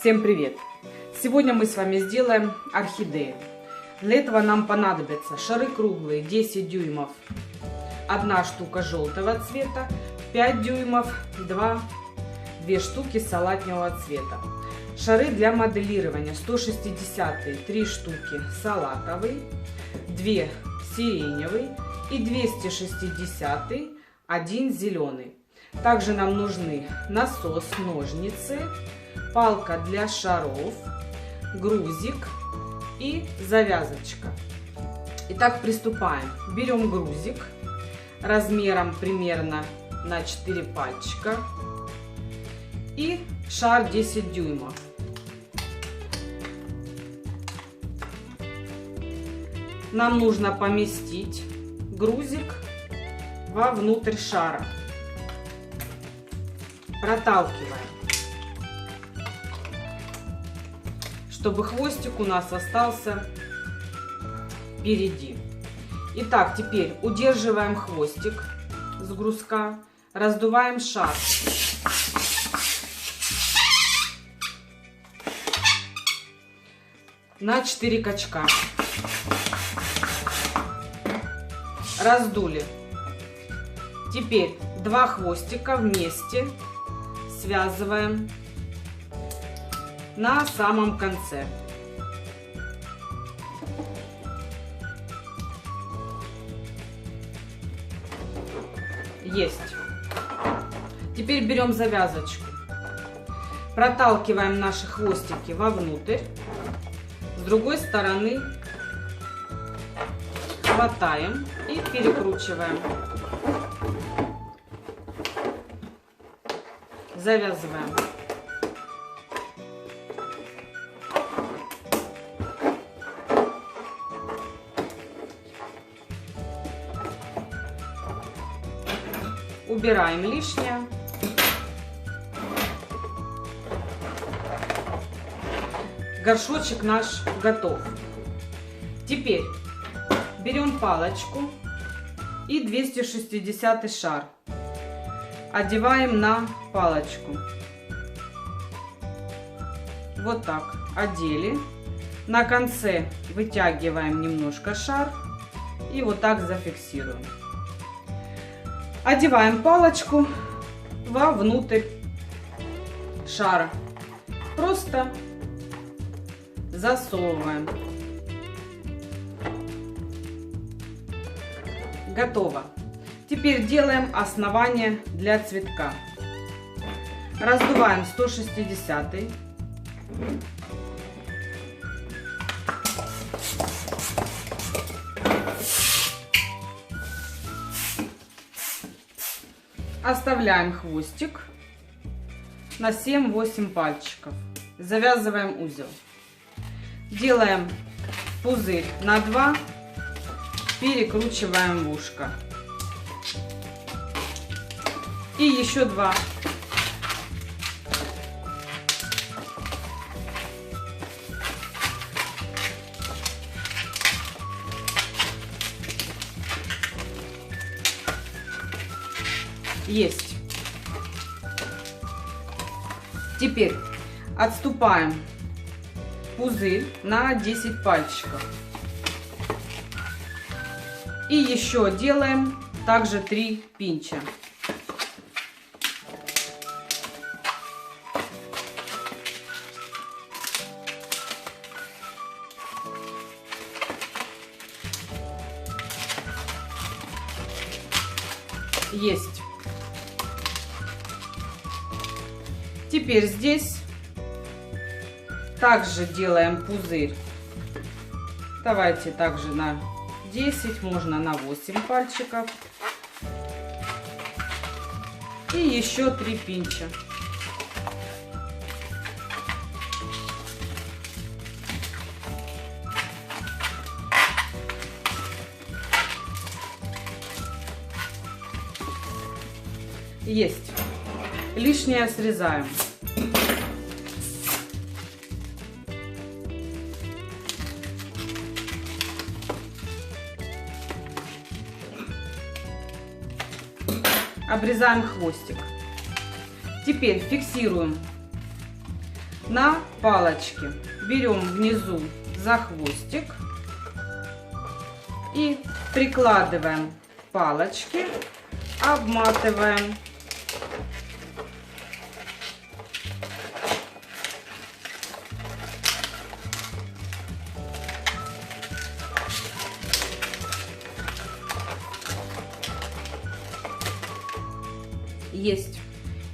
Всем привет! Сегодня мы с вами сделаем орхидею. Для этого нам понадобятся шары круглые 10 дюймов, 1 штука желтого цвета, 5 дюймов, 2 штуки салатневого цвета. Шары для моделирования 160 3 штуки салатовый, 2 сиреневый и 260 1 зеленый. Также нам нужны насос, ножницы, палка для шаров, грузик и завязочка. Итак, приступаем. Берем грузик размером примерно на 4 пальчика и шар 10 дюймов. Нам нужно поместить грузик вовнутрь шара. Проталкиваем, чтобы хвостик у нас остался впереди. Итак, теперь удерживаем хвостик с грузка, раздуваем шар. На 4 качка. Раздули. Теперь 2 хвостика вместе связываем на самом конце. Есть. Теперь берем завязочку, проталкиваем наши хвостики вовнутрь, с другой стороны хватаем и перекручиваем. Завязываем. Убираем лишнее. Горшочек наш готов. Теперь берем палочку и 260 шар. Одеваем на палочку. Вот так одели. На конце вытягиваем немножко шар и вот так зафиксируем. Одеваем палочку вовнутрь шара. Просто засовываем. Готово. Теперь делаем основание для цветка. Раздуваем 160. Оставляем хвостик на 7-8 пальчиков. Завязываем узел. Делаем пузырь на 2. Перекручиваем в ушко. И еще 2. Есть. Теперь отступаем пузырь на 10 пальчиков. И еще делаем также 3 пинча. Есть. Теперь здесь также делаем пузырь. Давайте также на 10, можно на 8 пальчиков. И еще 3 пинча. Есть. Лишнее срезаем. Обрезаем хвостик. Теперь фиксируем на палочке. Берем внизу за хвостик и прикладываем палочки, обматываем. Есть.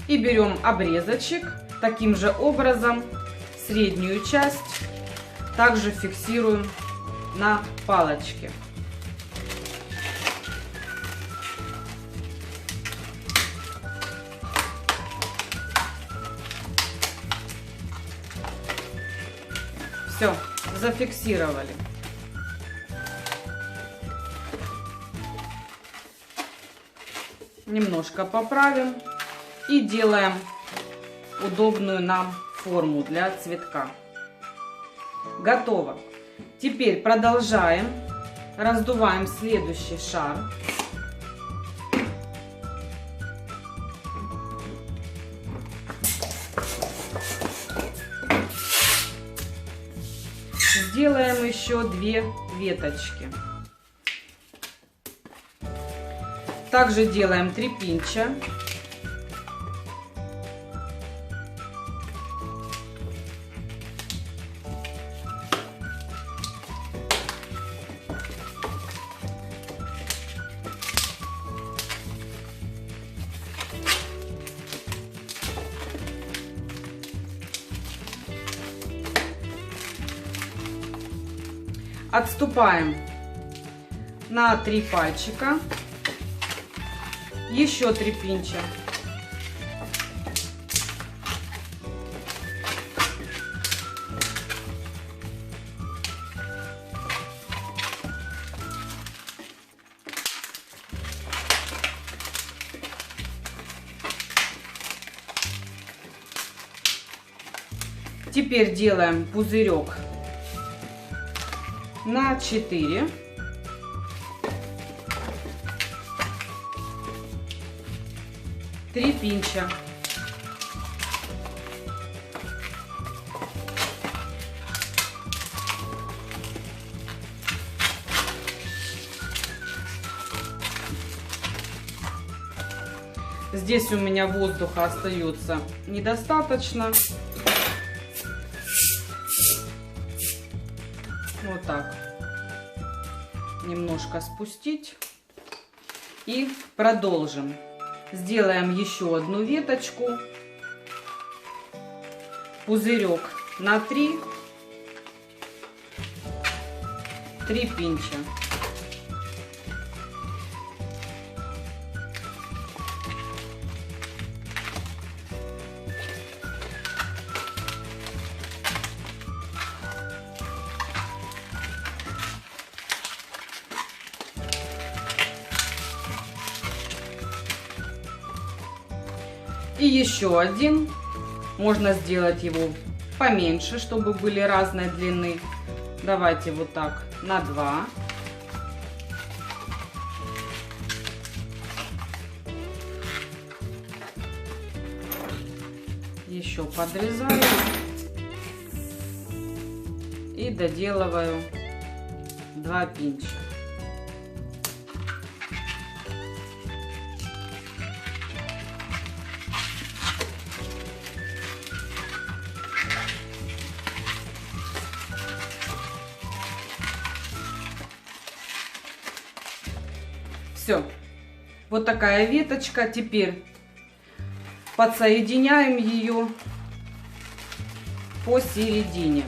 И берем обрезочек, таким же образом среднюю часть также фиксируем на палочке. Все, зафиксировали. Немножко поправим и делаем удобную нам форму для цветка. Готово. Теперь продолжаем. Раздуваем следующий шар. Сделаем еще 2 веточки. Также делаем 3 пинча. Отступаем на 3 пальчика. Еще 3 пинча. Теперь делаем пузырек на 4. Три пинча. Здесь у меня воздуха остается недостаточно. Вот так. Немножко спустить. И продолжим. Сделаем еще одну веточку. Пузырек на 3. 3 пинча. И еще один. Можно сделать его поменьше, чтобы были разной длины. Давайте вот так на 2. Еще подрезаю. И доделываю 2 пинча. Все, вот такая веточка. Теперь подсоединяем ее посередине.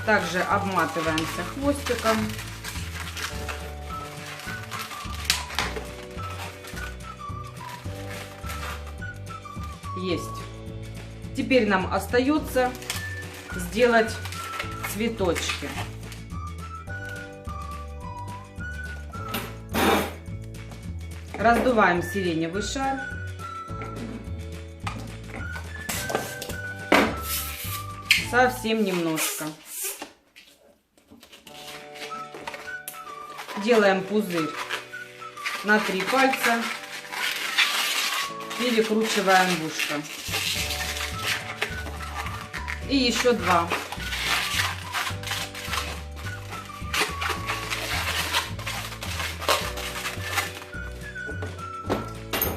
Также обматываемся хвостиком. Есть. Теперь нам остается сделать цветочки. Раздуваем сиреневый шар. Совсем немножко. Делаем пузырь на 3 пальца. перекручиваем в ушко. И еще 2.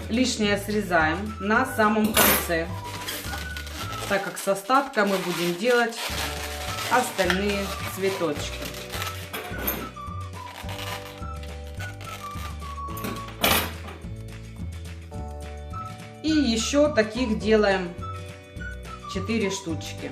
Лишнее срезаем на самом конце, так как с остатка мы будем делать остальные цветочки. И еще таких делаем 4 штучки.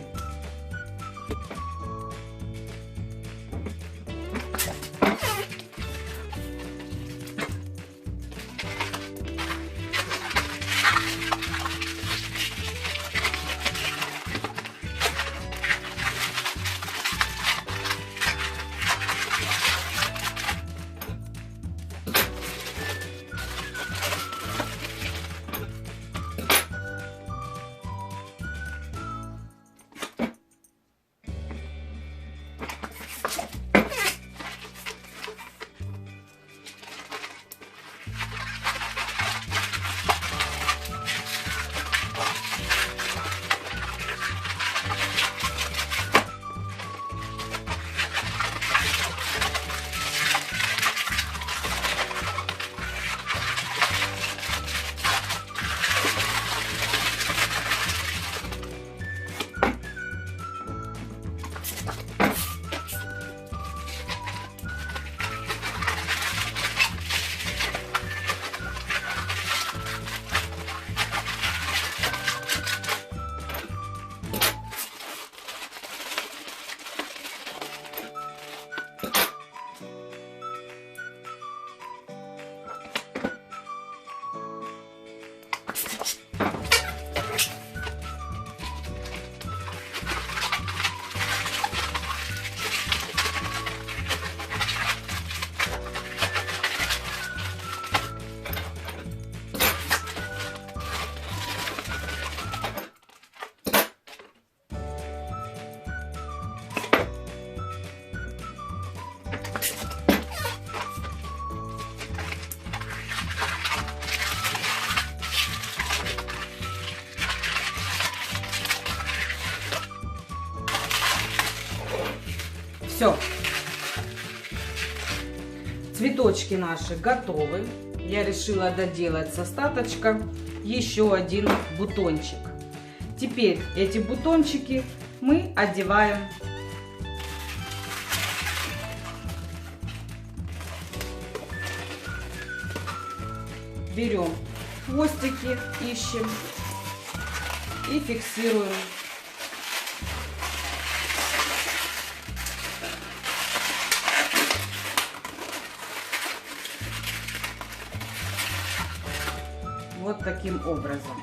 Все. Цветочки наши готовы. Я решила доделать с остаточка еще один бутончик. Теперь эти бутончики мы одеваем берем хвостики, ищем и фиксируем. Вот таким образом.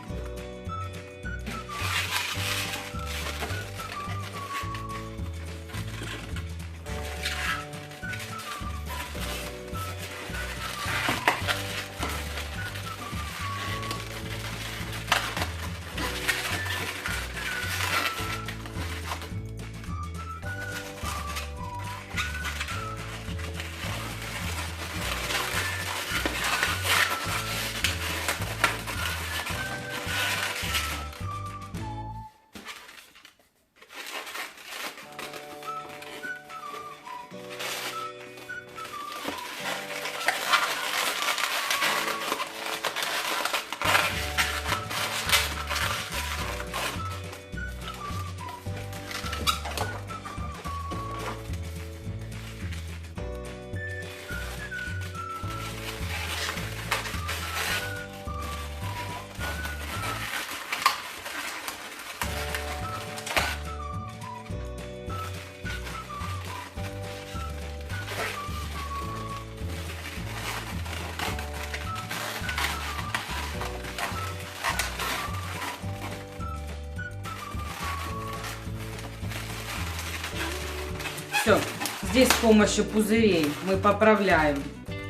Все, здесь с помощью пузырей мы поправляем,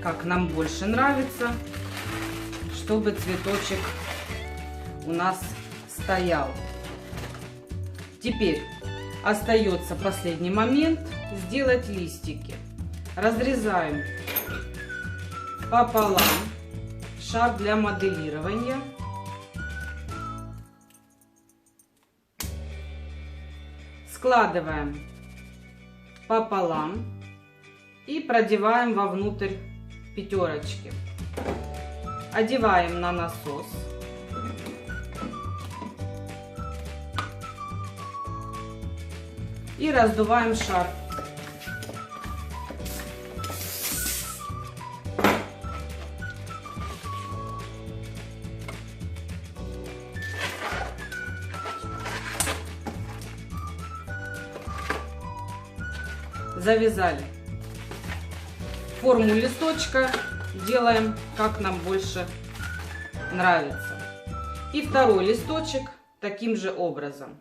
как нам больше нравится, чтобы цветочек у нас стоял. Теперь остается последний момент — сделать листики. Разрезаем пополам, шар для моделирования, складываем пополам и продеваем вовнутрь пятерочки. Одеваем на насос. И раздуваем шар. Завязали. Форму листочка делаем, как нам больше нравится. И второй листочек таким же образом.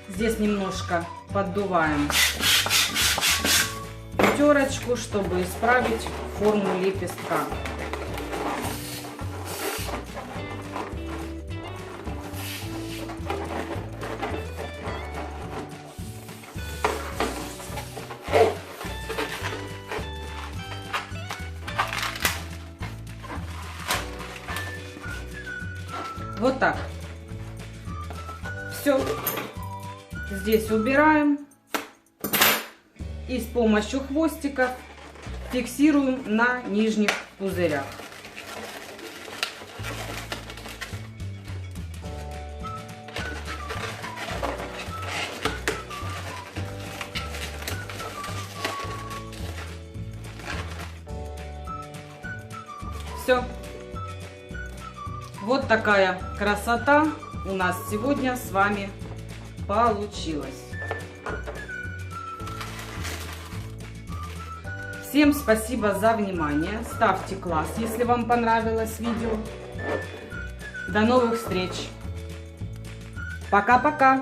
Здесь немножко поддуваем пятерочку, чтобы исправить форму лепестка. Вот так. Все. Здесь убираем и с помощью хвостиков фиксируем на нижних пузырях. Все. Вот такая красота у нас сегодня с вами получилось. Всем спасибо за внимание. Ставьте класс, если вам понравилось видео. До новых встреч. Пока-пока.